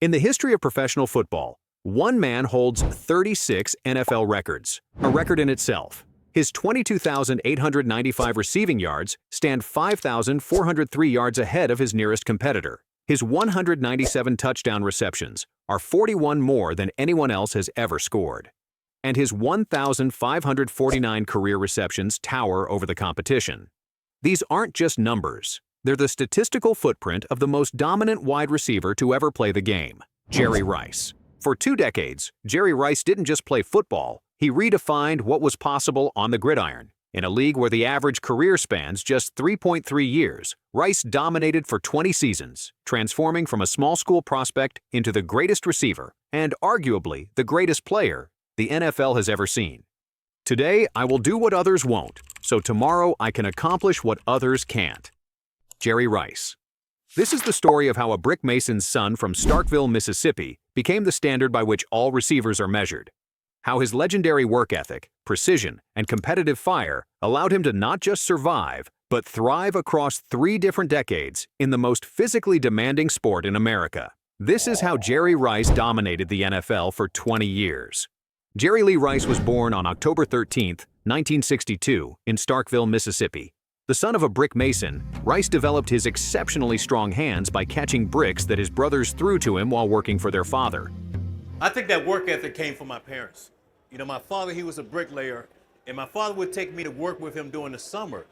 In the history of professional football, one man holds 36 NFL records, a record in itself. His 22,895 receiving yards stand 5,403 yards ahead of his nearest competitor. His 197 touchdown receptions are 41 more than anyone else has ever scored. And his 1,549 career receptions tower over the competition. These aren't just numbers. They're the statistical footprint of the most dominant wide receiver to ever play the game, Jerry Rice. For 2 decades, Jerry Rice didn't just play football, he redefined what was possible on the gridiron. In a league where the average career spans just 3.3 years, Rice dominated for 20 seasons, transforming from a small school prospect into the greatest receiver, and arguably the greatest player, the NFL has ever seen. Today, I will do what others won't, so tomorrow I can accomplish what others can't. Jerry Rice. This is the story of how a brick mason's son from Starkville, Mississippi, became the standard by which all receivers are measured. How his legendary work ethic, precision, and competitive fire allowed him to not just survive, but thrive across 3 different decades in the most physically demanding sport in America. This is how Jerry Rice dominated the NFL for 20 years. Jerry Lee Rice was born on October 13, 1962, in Starkville, Mississippi. The son of a brick mason, Rice developed his exceptionally strong hands by catching bricks that his brothers threw to him while working for their father. I think that work ethic came from my parents. You know, my father, he was a bricklayer, and my father would take me to work with him during the summer.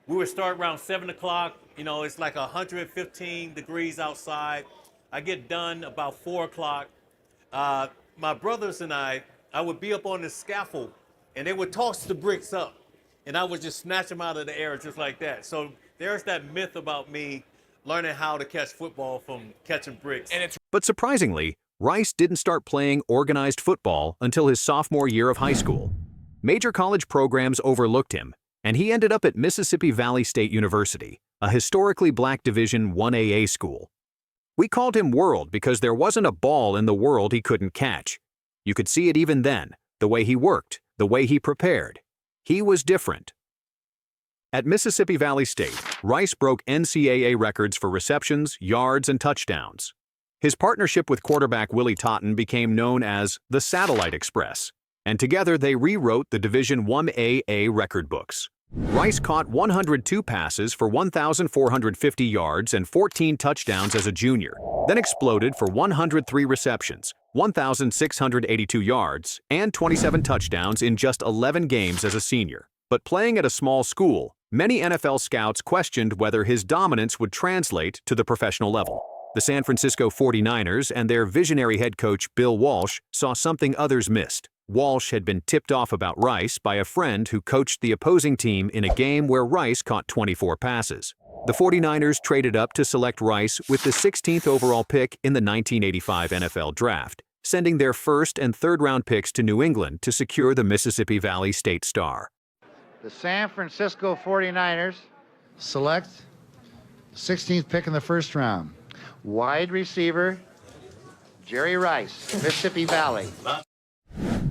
We would start around 7 o'clock. You know, it's like 115 degrees outside. I get done about 4 o'clock. My brothers and I would be up on the scaffold, and they would toss the bricks up. And I would just snatch them out of the air just like that. So there's that myth about me learning how to catch football from catching bricks. But surprisingly, Rice didn't start playing organized football until his sophomore year of high school. Major college programs overlooked him, and he ended up at Mississippi Valley State University, a historically black Division 1AA school. We called him World because there wasn't a ball in the world he couldn't catch. You could see it even then, the way he worked, the way he prepared. He was different. At Mississippi Valley State, Rice broke NCAA records for receptions, yards, and touchdowns. His partnership with quarterback Willie Totten became known as the Satellite Express, and together they rewrote the Division 1AA record books. Rice caught 102 passes for 1,450 yards and 14 touchdowns as a junior, then exploded for 103 receptions, 1,682 yards, and 27 touchdowns in just 11 games as a senior. But playing at a small school, many NFL scouts questioned whether his dominance would translate to the professional level. The San Francisco 49ers and their visionary head coach Bill Walsh saw something others missed. Walsh had been tipped off about Rice by a friend who coached the opposing team in a game where Rice caught 24 passes. The 49ers traded up to select Rice with the 16th overall pick in the 1985 NFL Draft, sending their first and third-round picks to New England to secure the Mississippi Valley State star. The San Francisco 49ers select the 16th pick in the first round. Wide receiver, Jerry Rice, Mississippi Valley.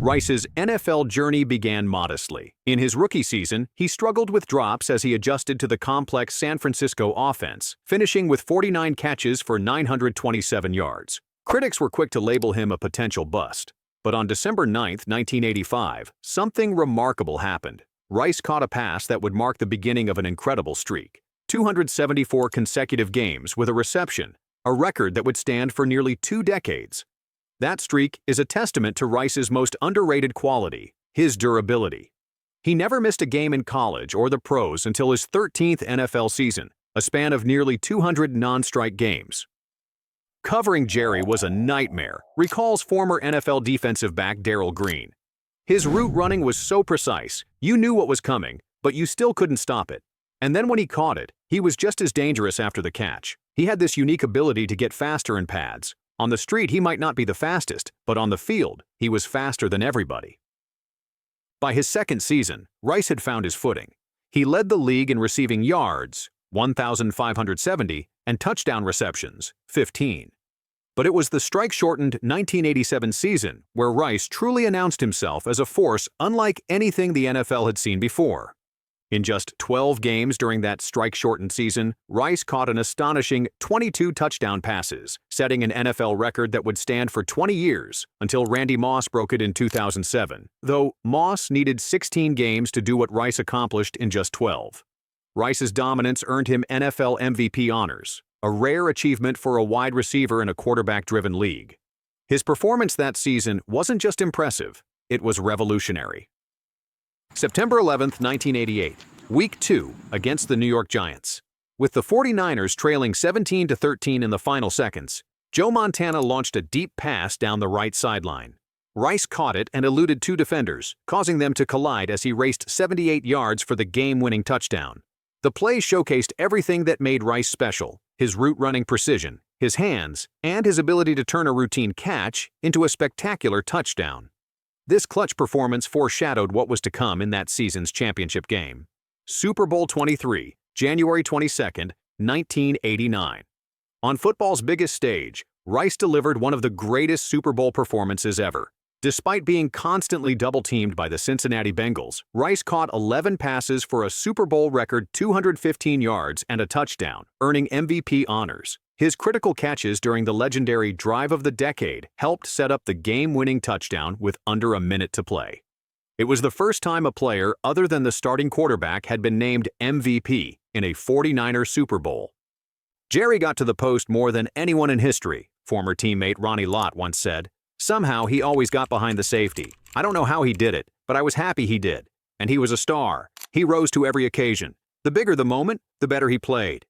Rice's NFL journey began modestly. In his rookie season, he struggled with drops as he adjusted to the complex San Francisco offense, finishing with 49 catches for 927 yards. Critics were quick to label him a potential bust. But on December 9, 1985, something remarkable happened. Rice caught a pass that would mark the beginning of an incredible streak. 274 consecutive games with a reception, a record that would stand for nearly 2 decades. That streak is a testament to Rice's most underrated quality, his durability. He never missed a game in college or the pros until his 13th NFL season, a span of nearly 200 non-strike games. Covering Jerry was a nightmare, recalls former NFL defensive back Darryl Green. His route running was so precise, you knew what was coming, but you still couldn't stop it. And then when he caught it, he was just as dangerous after the catch. He had this unique ability to get faster in pads. On the street, he might not be the fastest, but on the field, he was faster than everybody. By his second season, Rice had found his footing. He led the league in receiving yards, 1,570, and touchdown receptions, 15. But it was the strike-shortened 1987 season where Rice truly announced himself as a force unlike anything the NFL had seen before. In just 12 games during that strike-shortened season, Rice caught an astonishing 22 touchdown passes, setting an NFL record that would stand for 20 years until Randy Moss broke it in 2007, though Moss needed 16 games to do what Rice accomplished in just 12. Rice's dominance earned him NFL MVP honors, a rare achievement for a wide receiver in a quarterback-driven league. His performance that season wasn't just impressive, it was revolutionary. September 11, 1988, Week 2 against the New York Giants. With the 49ers trailing 17-13 in the final seconds, Joe Montana launched a deep pass down the right sideline. Rice caught it and eluded two defenders, causing them to collide as he raced 78 yards for the game-winning touchdown. The play showcased everything that made Rice special: his route-running precision, his hands, and his ability to turn a routine catch into a spectacular touchdown. This clutch performance foreshadowed what was to come in that season's championship game. Super Bowl 23, January 22, 1989. On football's biggest stage, Rice delivered one of the greatest Super Bowl performances ever. Despite being constantly double-teamed by the Cincinnati Bengals, Rice caught 11 passes for a Super Bowl record 215 yards and a touchdown, earning MVP honors. His critical catches during the legendary Drive of the Decade helped set up the game-winning touchdown with under a minute to play. It was the first time a player other than the starting quarterback had been named MVP in a 49er Super Bowl. "Jerry got to the post more than anyone in history," former teammate Ronnie Lott once said. "Somehow he always got behind the safety. I don't know how he did it, but I was happy he did. And he was a star. He rose to every occasion. The bigger the moment, the better he played."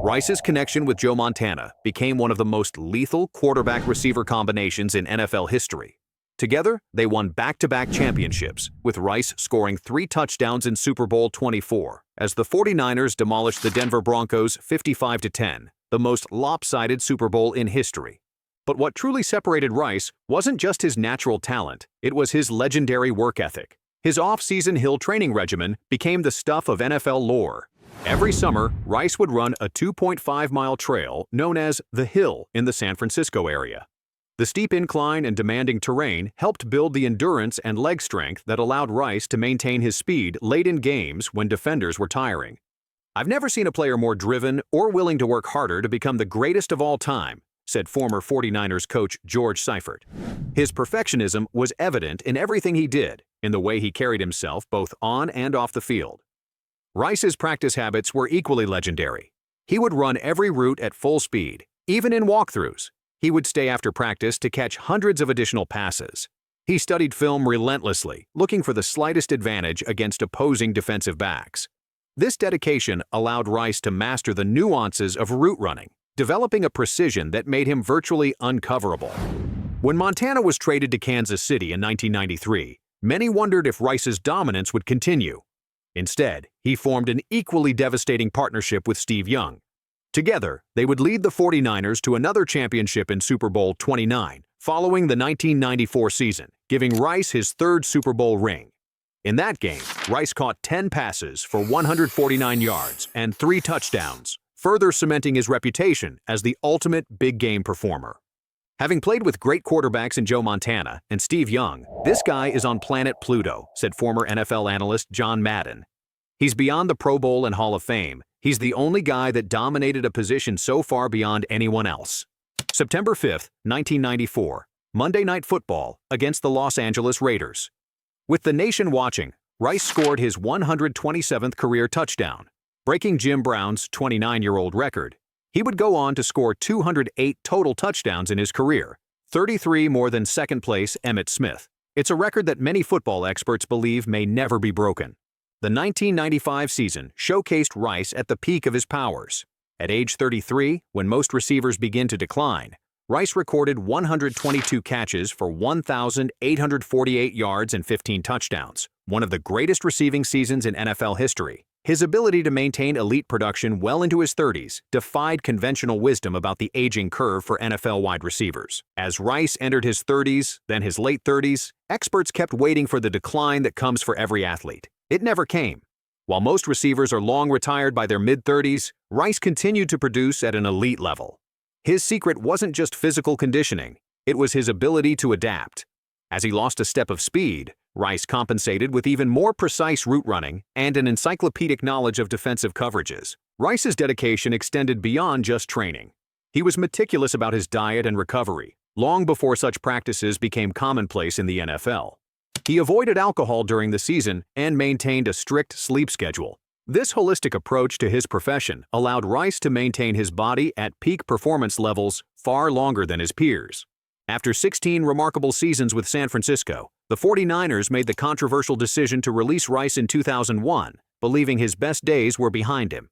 Rice's connection with Joe Montana became one of the most lethal quarterback-receiver combinations in NFL history. Together, they won back-to-back championships, with Rice scoring 3 touchdowns in Super Bowl 24, as the 49ers demolished the Denver Broncos 55-10, the most lopsided Super Bowl in history. But what truly separated Rice wasn't just his natural talent, it was his legendary work ethic. His off-season hill training regimen became the stuff of NFL lore. Every summer, Rice would run a 2.5-mile trail known as The Hill in the San Francisco area. The steep incline and demanding terrain helped build the endurance and leg strength that allowed Rice to maintain his speed late in games when defenders were tiring. "I've never seen a player more driven or willing to work harder to become the greatest of all time," said former 49ers coach George Seifert. His perfectionism was evident in everything he did, in the way he carried himself both on and off the field. Rice's practice habits were equally legendary. He would run every route at full speed, even in walkthroughs. He would stay after practice to catch hundreds of additional passes. He studied film relentlessly, looking for the slightest advantage against opposing defensive backs. This dedication allowed Rice to master the nuances of route running, developing a precision that made him virtually uncoverable. When Montana was traded to Kansas City in 1993, many wondered if Rice's dominance would continue. Instead, he formed an equally devastating partnership with Steve Young. Together, they would lead the 49ers to another championship in Super Bowl 29, following the 1994 season, giving Rice his 3rd Super Bowl ring. In that game, Rice caught 10 passes for 149 yards and 3 touchdowns, further cementing his reputation as the ultimate big-game performer. "Having played with great quarterbacks in Joe Montana and Steve Young, this guy is on planet Pluto," said former NFL analyst John Madden. "He's beyond the Pro Bowl and Hall of Fame. He's the only guy that dominated a position so far beyond anyone else." September 5, 1994, Monday Night Football against the Los Angeles Raiders. With the nation watching, Rice scored his 127th career touchdown, breaking Jim Brown's 29-year-old record. He would go on to score 208 total touchdowns in his career, 33 more than second-place Emmitt Smith. It's a record that many football experts believe may never be broken. The 1995 season showcased Rice at the peak of his powers. At age 33, when most receivers begin to decline, Rice recorded 122 catches for 1,848 yards and 15 touchdowns, one of the greatest receiving seasons in NFL history. His ability to maintain elite production well into his 30s defied conventional wisdom about the aging curve for NFL wide receivers. As Rice entered his 30s, then his late 30s, experts kept waiting for the decline that comes for every athlete. It never came. While most receivers are long retired by their mid-30s, Rice continued to produce at an elite level. His secret wasn't just physical conditioning, it was his ability to adapt. As he lost a step of speed, Rice compensated with even more precise route running and an encyclopedic knowledge of defensive coverages. Rice's dedication extended beyond just training. He was meticulous about his diet and recovery, long before such practices became commonplace in the NFL. He avoided alcohol during the season and maintained a strict sleep schedule. This holistic approach to his profession allowed Rice to maintain his body at peak performance levels far longer than his peers. After 16 remarkable seasons with San Francisco, the 49ers made the controversial decision to release Rice in 2001, believing his best days were behind him.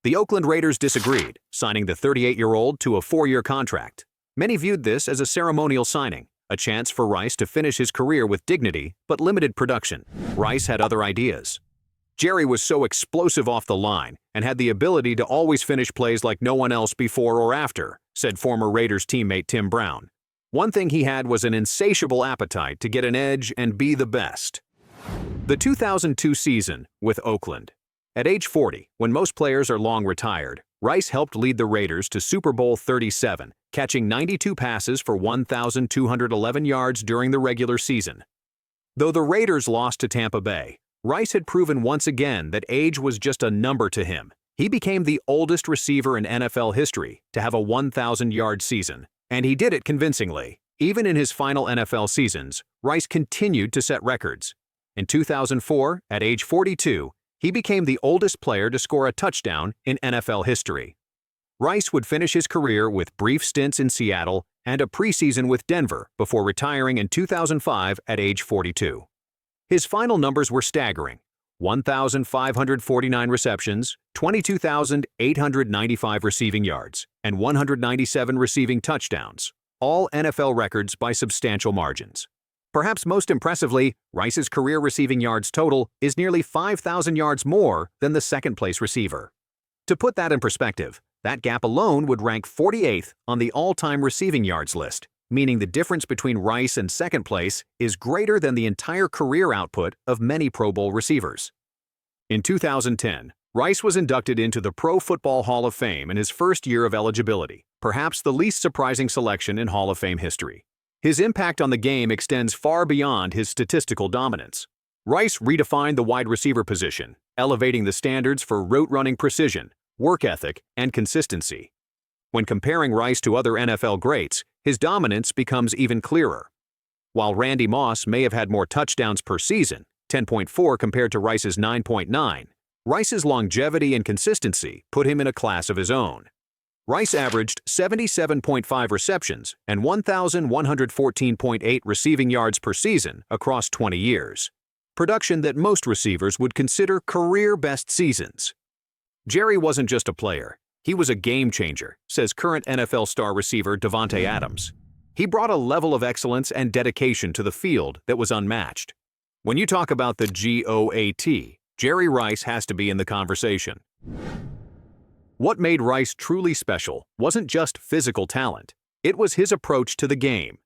The Oakland Raiders disagreed, signing the 38-year-old to a 4-year contract. Many viewed this as a ceremonial signing, a chance for Rice to finish his career with dignity but limited production. Rice had other ideas. Jerry was so explosive off the line and had the ability to always finish plays like no one else before or after, said former Raiders teammate Tim Brown. One thing he had was an insatiable appetite to get an edge and be the best. The 2002 season with Oakland. At age 40, when most players are long retired, Rice helped lead the Raiders to Super Bowl 37, catching 92 passes for 1,211 yards during the regular season. Though the Raiders lost to Tampa Bay, Rice had proven once again that age was just a number to him. He became the oldest receiver in NFL history to have a 1,000-yard season, and he did it convincingly. Even in his final NFL seasons, Rice continued to set records. In 2004, at age 42, he became the oldest player to score a touchdown in NFL history. Rice would finish his career with brief stints in Seattle and a preseason with Denver before retiring in 2005 at age 42. His final numbers were staggering: 1,549 receptions, 22,895 receiving yards, and 197 receiving touchdowns, all NFL records by substantial margins. Perhaps most impressively, Rice's career receiving yards total is nearly 5,000 yards more than the second-place receiver. To put that in perspective, that gap alone would rank 48th on the all-time receiving yards list, meaning the difference between Rice and second place is greater than the entire career output of many Pro Bowl receivers. In 2010, Rice was inducted into the Pro Football Hall of Fame in his first year of eligibility, perhaps the least surprising selection in Hall of Fame history. His impact on the game extends far beyond his statistical dominance. Rice redefined the wide receiver position, elevating the standards for route running precision, work ethic, and consistency. When comparing Rice to other NFL greats, his dominance becomes even clearer. While Randy Moss may have had more touchdowns per season, 10.4 compared to Rice's 9.9, Rice's longevity and consistency put him in a class of his own. Rice averaged 77.5 receptions and 1,114.8 receiving yards per season across 20 years, production that most receivers would consider career-best seasons. Jerry wasn't just a player, he was a game-changer, says current NFL star receiver Davante Adams. He brought a level of excellence and dedication to the field that was unmatched. When you talk about the GOAT, Jerry Rice has to be in the conversation. What made Rice truly special wasn't just physical talent, it was his approach to the game.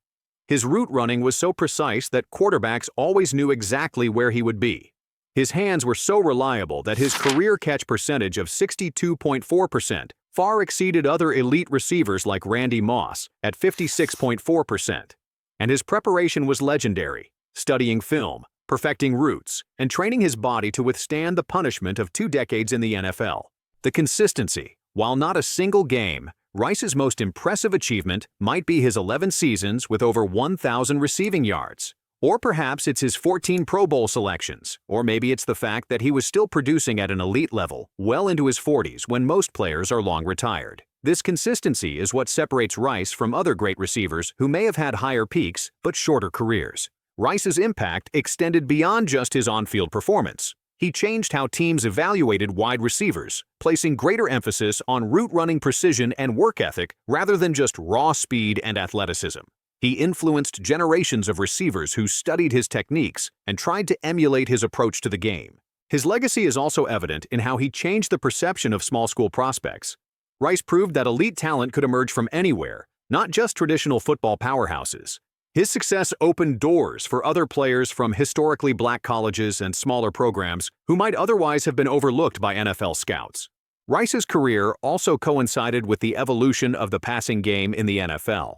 His route running was so precise that quarterbacks always knew exactly where he would be. His hands were so reliable that his career catch percentage of 62.4% far exceeded other elite receivers like Randy Moss at 56.4%. And his preparation was legendary, studying film, perfecting routes, and training his body to withstand the punishment of 2 decades in the NFL. The consistency. While not a single game, Rice's most impressive achievement might be his 11 seasons with over 1,000 receiving yards. Or perhaps it's his 14 Pro Bowl selections, or maybe it's the fact that he was still producing at an elite level well into his 40s when most players are long retired. This consistency is what separates Rice from other great receivers who may have had higher peaks but shorter careers. Rice's impact extended beyond just his on-field performance. He changed how teams evaluated wide receivers, placing greater emphasis on route running precision and work ethic rather than just raw speed and athleticism. He influenced generations of receivers who studied his techniques and tried to emulate his approach to the game. His legacy is also evident in how he changed the perception of small school prospects. Rice proved that elite talent could emerge from anywhere, not just traditional football powerhouses. His success opened doors for other players from historically black colleges and smaller programs who might otherwise have been overlooked by NFL scouts. Rice's career also coincided with the evolution of the passing game in the NFL.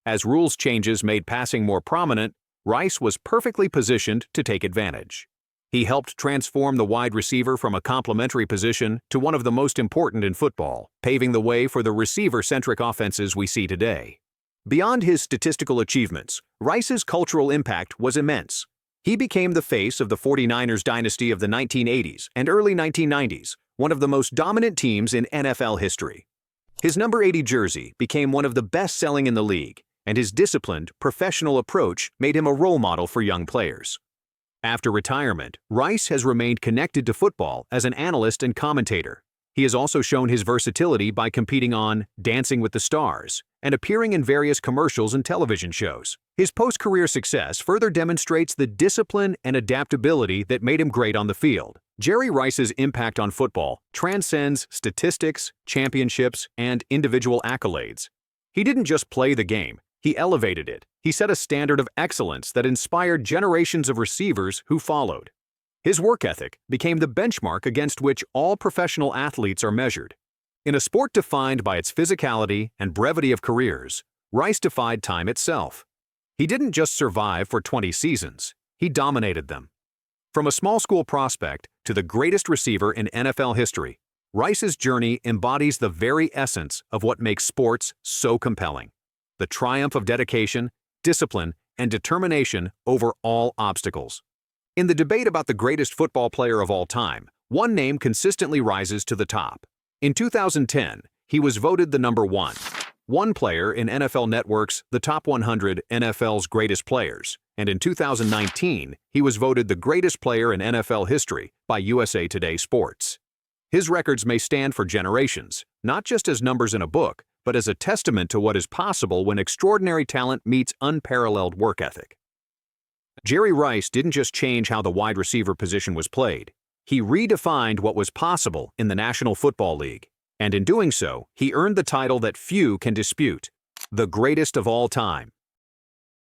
As rules changes made passing more prominent, Rice was perfectly positioned to take advantage. He helped transform the wide receiver from a complementary position to one of the most important in football, paving the way for the receiver-centric offenses we see today. Beyond his statistical achievements, Rice's cultural impact was immense. He became the face of the 49ers dynasty of the 1980s and early 1990s, one of the most dominant teams in NFL history. His number 80 jersey became one of the best-selling in the league, and his disciplined, professional approach made him a role model for young players. After retirement, Rice has remained connected to football as an analyst and commentator. He has also shown his versatility by competing on Dancing with the Stars and appearing in various commercials and television shows. His post-career success further demonstrates the discipline and adaptability that made him great on the field. Jerry Rice's impact on football transcends statistics, championships, and individual accolades. He didn't just play the game, he elevated it. He set a standard of excellence that inspired generations of receivers who followed. His work ethic became the benchmark against which all professional athletes are measured. In a sport defined by its physicality and brevity of careers, Rice defied time itself. He didn't just survive for 20 seasons, he dominated them. From a small school prospect to the greatest receiver in NFL history, Rice's journey embodies the very essence of what makes sports so compelling: the triumph of dedication, discipline, and determination over all obstacles. In the debate about the greatest football player of all time, one name consistently rises to the top. In 2010, he was voted the number one player in NFL Network's The Top 100 NFL's Greatest Players, and in 2019, he was voted the greatest player in NFL history by USA Today Sports. His records may stand for generations, not just as numbers in a book, but as a testament to what is possible when extraordinary talent meets unparalleled work ethic. Jerry Rice didn't just change how the wide receiver position was played. He redefined what was possible in the National Football League, and in doing so, he earned the title that few can dispute: the greatest of all time.